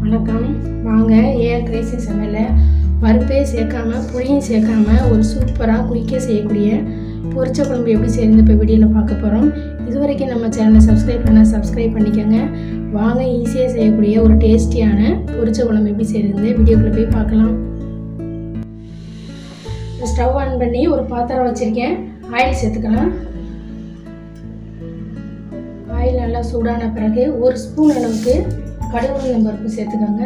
வணக்கம். வாங்க AR Crazy சமையலில் பருப்பே சேர்க்காம புளியும் சேர்க்காம ஒரு சூப்பராக குயிக்காக செய்யக்கூடிய பொரிச்ச குழம்பு எப்படி செய்யறது இப்போ வீடியோவில் பார்க்க போகிறோம். இது வரைக்கும் நம்ம சேனலை சப்ஸ்கிரைப் பண்ணிக்கோங்க. வாங்க ஈஸியாக செய்யக்கூடிய ஒரு டேஸ்டியான பொரிச்ச குழம்பு எப்படி செய்யறது வீடியோக்குள்ளே போய் பார்க்கலாம். ஸ்டவ் ஆன் பண்ணி ஒரு பாத்திரம் வச்சுருக்கேன். ஆயில் சேர்த்துக்கலாம். ஆயில் நல்லா சூடான பிறகு ஒரு ஸ்பூன் அளவுக்கு கடுகு பருப்பு சேர்த்துக்கோங்க.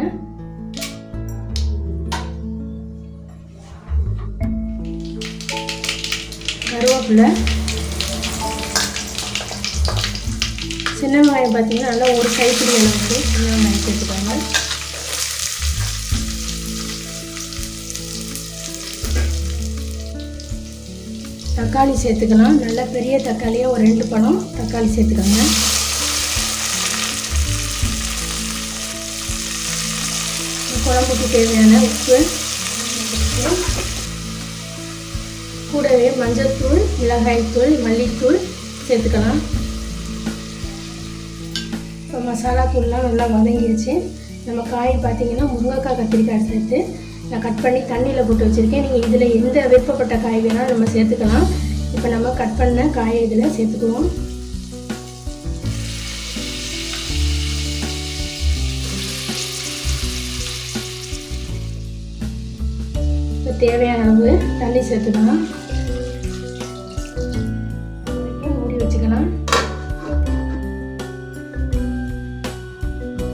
கருவேப்பிலை, சின்ன வெங்காயம் பார்த்தீங்கன்னா நல்லா ஒரு கைப்பிடி அளவுக்கு சின்ன வெங்காயம் சேர்த்துக்கோங்க. தக்காளி சேர்த்துக்கலாம். நல்லா பெரிய தக்காளியாக ஒரு 2 பழம் தக்காளி சேர்த்துக்கோங்க. குழம்புக்கு தேவையான உப்பு, கூடவே மஞ்சள்தூள், மிளகாய்த்தூள், மல்லித்தூள் சேர்த்துக்கலாம். இப்போ மசாலா தூள்லாம் நல்லா வதங்கிடுச்சு. நம்ம காய் பார்த்திங்கன்னா முருங்கைக்காய், கத்திரிக்காய் சேர்த்து நான் கட் பண்ணி தண்ணியில் போட்டு வச்சுருக்கேன். நீங்கள் இதில் எந்த விருப்பப்பட்ட காய் வேணாலும் நம்ம சேர்த்துக்கலாம். இப்போ நம்ம கட் பண்ண காயை இதில் சேர்த்துக்குவோம். தேவையான அளவு தண்ணி சேர்த்துக்கலாம். மூடி வச்சுக்கலாம்.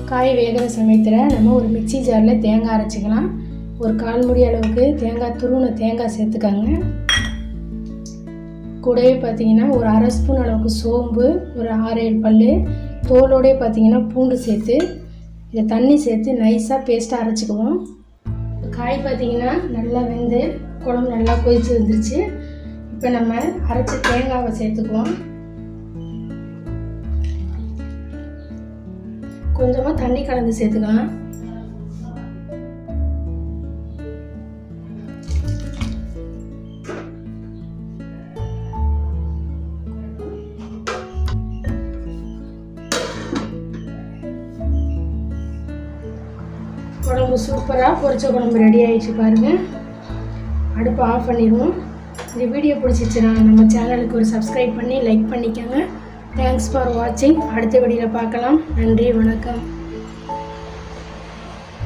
காய் வேகிற சமயத்தில் நம்ம ஒரு மிக்சி ஜாரில் தேங்காய் அரைச்சிக்கலாம். ஒரு 1/4 மூடி அளவுக்கு துருவின தேங்காய் சேர்த்துக்காங்க. கூடவே பார்த்தீங்கன்னா ஒரு 1/2 ஸ்பூன் அளவுக்கு சோம்பு, ஒரு 6-7 பல் தோலோடே பார்த்தீங்கன்னா பூண்டு சேர்த்து இதை தண்ணி சேர்த்து நைஸாக பேஸ்ட்டாக அரைச்சிக்குவோம். காய் பார்த்தீங்கன்னா நல்லா வெந்து குழம்பு நல்லா கொதிச்சு வந்துருச்சு. இப்போ நம்ம அரைச்ச தேங்காவை சேர்த்துக்குவோம். கொஞ்சமாக தண்ணி கலந்து சேர்த்துக்கலாம். குழம்பு சூப்பராக பொரிச்ச குழம்பு ரெடி ஆகிடுச்சு பாருங்கள். அடுப்பை ஆஃப் பண்ணிடுவோம். இந்த வீடியோ பிடிச்சிச்சுன்னா நம்ம சேனலுக்கு ஒரு சப்ஸ்கிரைப் பண்ணி லைக் பண்ணிக்கோங்க. தேங்க்ஸ் ஃபார் வாட்சிங். அடுத்த வீடியோவில் பார்க்கலாம். நன்றி, வணக்கம்.